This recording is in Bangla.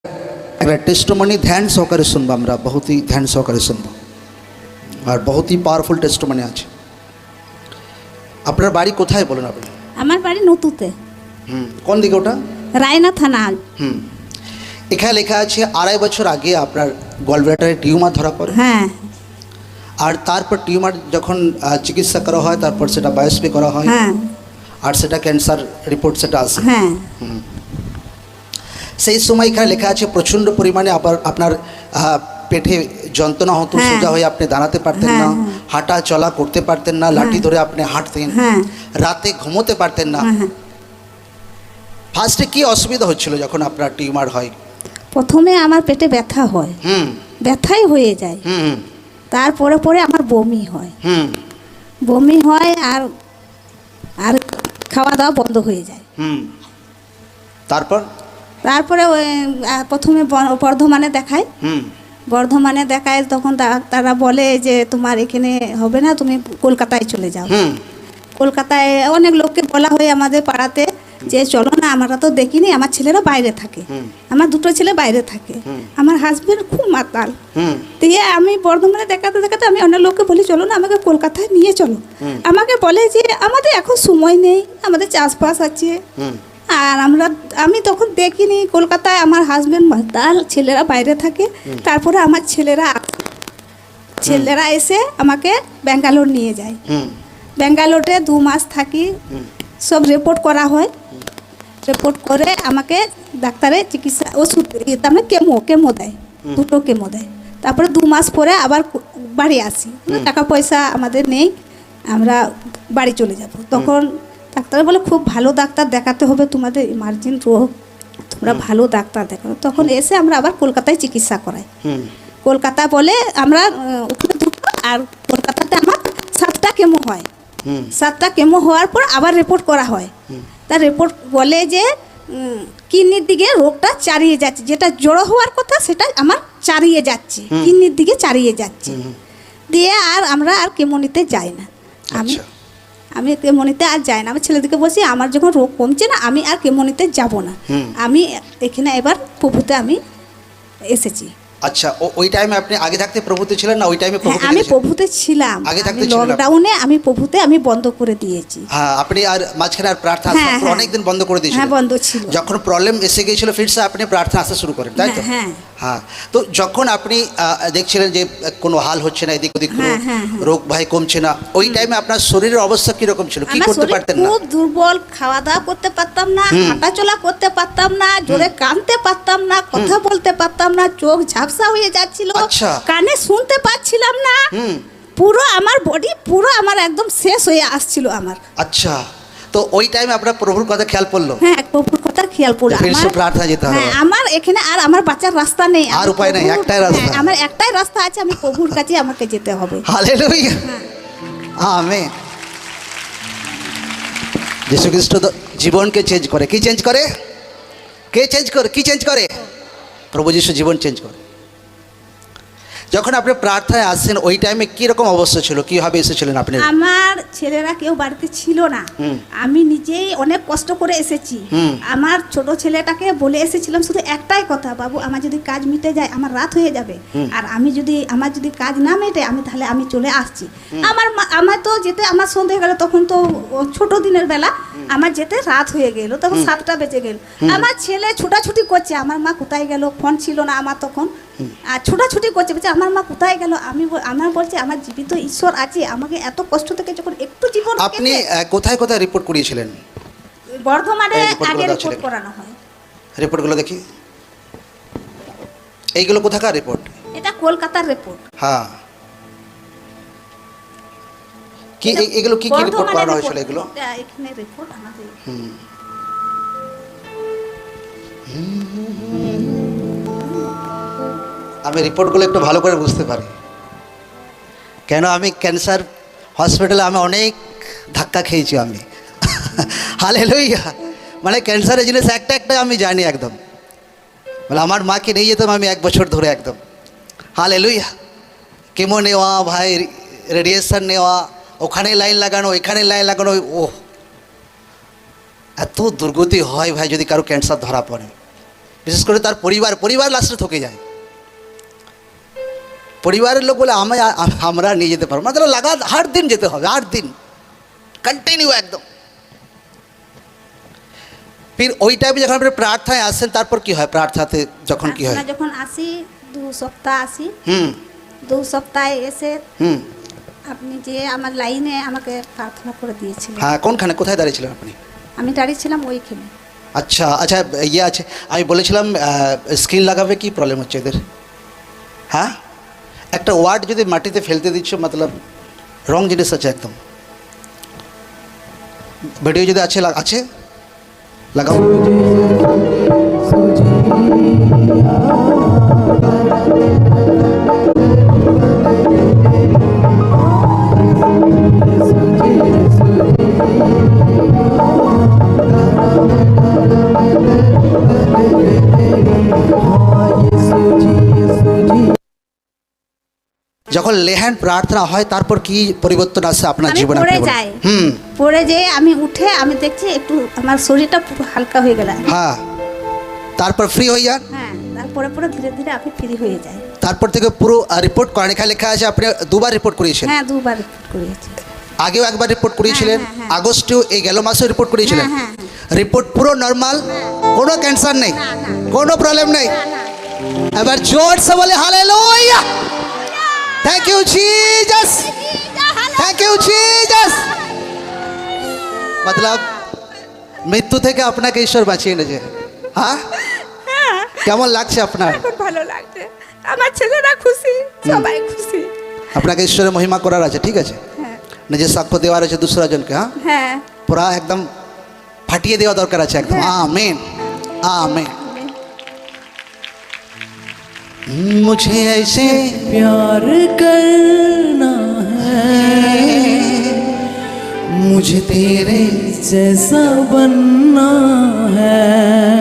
একটা টেস্টমনি ধ্যান সহকারে শুনবো, আমরা বহুতই ধ্যান সহকারে শুনবো আর বহুতই পাওয়ারফুল টেস্টমনি আছে। আপনার বাড়ি কোথায় বলুন আপনি? আমার বাড়ি নতুতে। কোন দিকে ওটা? রায়না থানা। এখানে লেখা আছে 2.5 বছর আগে আপনার গলব্লাডারে টিউমার ধরা পড়ে। হ্যাঁ। আর তারপর টিউমার যখন চিকিৎসা করা হয় তারপর সেটা বায়োপসি করা হয়। হ্যাঁ। আর সেটা ক্যান্সার রিপোর্ট সেটা আসে। হ্যাঁ। সেই সময় এখানে লেখা আছে প্রচণ্ড পরিমাণে আবার আপনার পেটে যন্ত্রণা হতো, সোজা হয়ে আপনি দাঁড়াতে পারতেন না, হাঁটা চলা করতে পারতেন না, লাঠি ধরে আপনি হাঁটতেন, রাতে ঘুমোতে পারতেন না। ফার্স্টে কি অসুবিধা হচ্ছিল যখন আপনার টিউমার হয়? প্রথমে আমার পেটে ব্যথা হয়, ব্যথাই হয়ে যায়। তারপরে পরে আমার বমি হয়, বমি হয় আর আর খাওয়া দাওয়া বন্ধ হয়ে যায়। তারপরে প্রথমে বর্ধমানে দেখায়। বর্ধমানে দেখায়, তখন তারা বলে যে তোমার এখানে হবে না, তুমি কলকাতায় চলে যাও। কলকাতায় অনেক লোককে বলা হয় আমাদের পাড়াতে যে চলো না, আমরা তো দেখিনি, আমার ছেলেরা বাইরে থাকে, আমার 2টো ছেলে বাইরে থাকে, আমার হাজবেন্ড খুব মাতাল। দিয়ে আমি বর্ধমানে দেখাতে দেখাতে আমি অনেক লোককে বলি চলো না, আমাকে কলকাতায় নিয়ে চলো। আমাকে বলে যে আমাদের এখন সময় নেই, আমাদের চাষবাস আছে। আর আমি তখন দেখিনি কলকাতায় আমার হাজবেন্ড মাতাল, ছেলেরা বাইরে থাকে। তারপরে আমার ছেলেরা এসে আমাকে ব্যাঙ্গালোর নিয়ে যায়। ব্যাঙ্গালোরে 2 মাস থাকি, সব রিপোর্ট করা হয়। রিপোর্ট করে আমাকে ডাক্তারের চিকিৎসা ওষুধ তার মানে কেমো দেয়, 2টো কেমো দেয়। তারপরে 2 মাস পরে আবার বাড়ি আসি, টাকা পয়সা আমাদের নেই, আমরা বাড়ি চলে যাব। তখন ডাক্তার বলে খুব ভালো ডাক্তার দেখাতে হবে, তোমাদের ইমার্জেন্সি রোগ, তোমরা ভালো ডাক্তার দেখাও। তখন এসে আমরা আবার কলকাতায় চিকিৎসা করাই। কলকাতা বলে আমরা ওখানে ঢুকবো, আর কলকাতাতে আমার 7টা কেমো হয়। 7টা কেমো হওয়ার পর আবার রিপোর্ট করা হয়। তার রিপোর্ট বলে যে কিডনির দিকে রোগটা চারিয়ে যাচ্ছে, যেটা জড়ো হওয়ার কথা সেটা আমার চারিয়ে যাচ্ছে, কিডনির দিকে চারিয়ে যাচ্ছে। দিয়ে আর আমরা আর কেমো নিতে যাই না। আমি কেমো নিতে আর যাই না। আমার ছেলেদেরকে বলছি আমার যখন রোগ কমছে না, আমি আর কেমো নিতে যাব না, আমি এখানে এবার প্রভুতে আমি এসেছি। আচ্ছা, ওই টাইমে আপনি আগে থাকতে প্রভুতে ছিলেন না? ওই টাইমে আমি প্রভুতে ছিলাম, আগে থাকতে লকডাউনে আমি প্রভুতে আমি বন্ধ করে দিয়েছি। হ্যাঁ, আপনি আর মাঝখানে আর প্রার্থনা অনেকদিন বন্ধ করে দিয়েছিলেন। হ্যাঁ, বন্ধ ছিল। যখন প্রবলেম এসে গিয়েছিল ফিরসে আপনি প্রার্থনা আসা শুরু করেন, তাই তো? হ্যাঁ। তো যখন আপনি দেখছিলেন যে কোনো হাল হচ্ছে না, এদিক ওদিক রোগ ভাই কমছে না, ওই টাইমে আপনার শরীরের অবস্থা কিরকম ছিল? কি করতে পারতেন না? খুব দুর্বল, খাওয়া দাওয়া করতে পারতাম না, হাঁটাচলা করতে পারতাম না, জোরে কাঁদতে পারতাম না, কথা বলতে পারতাম না, চোখ ঝাপসা হয়ে যাচ্ছিল, কানে শুনতে পাচ্ছিলাম না, পুরো আমার বডি পুরো আমার একদম শেষ হয়ে আসছিল আমার। আচ্ছা, তো ওই টাইমে আপনার প্রভুর কথা খেয়াল পড়লো? হ্যাঁ, প্রভুর কথা খেয়াল পড়লো। প্রার্থনা যেতে হবে। হ্যাঁ, আমার এখানে আর আমার বাঁচার রাস্তা নেই, আর উপায় নাই, একটাই রাস্তা। আমার একটাই রাস্তা আছে, আমি প্রভুর কাছে আমাকে যেতে হবে। Hallelujah, amen. যিশু খ্রিস্ট জীবনকে চেঞ্জ করে। কি চেঞ্জ করে? কে চেঞ্জ করে? কি চেঞ্জ করে? প্রভু যিশু জীবন চেঞ্জ করে। যখন আপনি প্রার্থনায় আসছেন ওই টাইমে কীরকম অবস্থা ছিল, কীভাবে এসেছিলেন আপনি? আমার ছেলেরা কেউ বাড়িতে ছিল না, আমি নিজেই অনেক কষ্ট করে এসেছি। আমার ছোট ছেলেটাকে বলে এসেছিলাম শুধু একটাই কথা, বাবু আমার যদি কাজ মিটে যায় আমার রাত হয়ে যাবে, আর আমার যদি কাজ না মেটে তাহলে আমি চলে আসছি। আমার তো যেতে আমার সন্ধে গেল, তখন তো ছোট দিনের বেলা, আমার যেতে রাত হয়ে গেল, তখন 7টা বেজে গেল। আমার ছেলে ছুটাছুটি করছে, আমার মা কোথায় গেল, ফোন ছিল না আমার তখন, আর ছুটাছুটি করছে, বলছে আমার মা কোথায় গেল। আমার বলছে আমার জীবিত ঈশ্বর আছে, আমাকে এত কষ্ট থেকে যখন একটু জীবন। আপনি কোথায় কোথায় রিপোর্ট করিয়েছিলেন? বর্ধমানে আগে রিপোর্ট করানো হয়। রিপোর্টগুলো দেখি। এইগুলো কোথাকার রিপোর্ট? এটা কলকাতার রিপোর্ট। হ্যাঁ, কি এগুলো কি কি রিপোর্ট করানো হয়েছিল? এগুলো এখানে রিপোর্ট আমাদের। আমি রিপোর্টগুলো একটু ভালো করে বুঝতে পারি, কেন আমি ক্যান্সার হসপিটালে আমি অনেক ধাক্কা খেয়েছি আমি। হালেলুয়া, মানে ক্যান্সারের জিনিস একটা একটা আমি জানি একদম। মানে আমার মাকে নিয়ে যেতাম আমি 1 বছর ধরে একদম। হালেলুয়া, কেমো নেওয়া ভাই, রেডিয়েশন নেওয়া, ওখানে লাইন লাগানো, এখানে লাইন লাগানো, ওহ এত দুর্গতি হয় ভাই যদি কারো ক্যান্সার ধরা পড়ে। বিশেষ করে তার পরিবার লাস্টে থকে যায়। পরিবারের লোক বলে আমরা নিয়ে যেতে পারবো, मतलब লাগা 8 দিন যেতে হবে, 8 দিন কন্টিনিউ একদম। फिर ওই টাইমে যখন আপনি প্রার্থনায় আসেন তারপর কি হয়? প্রার্থনাতে যখন কি হয়? যখন আসি 2 সপ্তাহ আসি, 2 সপ্তাহে এসে আপনি যে আমার লাইনে আমাকে প্রার্থনা করে দিয়েছিলেন। হ্যাঁ, কোনখানে, কোথায় দাঁড়িয়েছিলেন আপনি? আমি দাঁড়িয়েছিলাম ওইখানে। আচ্ছা আচ্ছা, ইয়ে আছে, আমি বলেছিলাম স্ক্রিন লাগাবে, কি প্রবলেম হচ্ছে এদের? হ্যাঁ, একটা ওয়ার্ড যদি মাটিতে ফেলতে দিচ্ছ, মতলব রং জিনিস আছে একদম। ভিডিও যদি আছে লাগাও। যখন লেহেন প্রার্থনা হয় তারপর কি পরিবর্তন আসে আপনার জীবনে? পড়ে যাই, পড়ে যেয়ে আমি উঠে আমি দেখছি একটু আমার শরীরটা পুরো হালকা হয়ে গেল। হ্যাঁ, তারপর ফ্রি হয়ে যান। হ্যাঁ, তারপরে পুরো ধীরে ধীরে আমি ফ্রি হয়ে যাই। তারপর থেকে পুরো রিপোর্ট করেন, এখানে লেখা আছে আপনি 2বার রিপোর্ট করিয়েছেন। হ্যাঁ, 2বার রিপোর্ট করিয়েছি। আগেও একবার রিপোর্ট করিয়েছিলেন, হ্যাঁ। আগস্টেও, এই গেল মাসেও রিপোর্ট করিয়েছিলেন। হ্যাঁ। রিপোর্ট পুরো নর্মাল, কোনো ক্যান্সার নেই, কোনো প্রবলেম নেই। এবার জোর সে বলে hallelujah, thank you Jesus, thank you Jesus. मतलब মৃত্যু থেকে আপনাকে ঈশ্বর বাঁচিয়ে এনেছে। হ্যাঁ, কেমন লাগছে আপনার? খুব ভালো লাগছে, আমার ছেলেরা খুশি, সবাই খুশি। আপনাকে ঈশ্বরের মহিমা করার আছে, ঠিক আছে? নিজের সাক্ষ্য দেওয়ার আছে दूसरा জনকে। হ্যাঁ, পুরা একদম ফাটিয়ে দেওয়া দরকার আছে একদম। Amen, amen. मुझे ऐसे प्यार करना है, मुझे तेरे जैसा बनना है।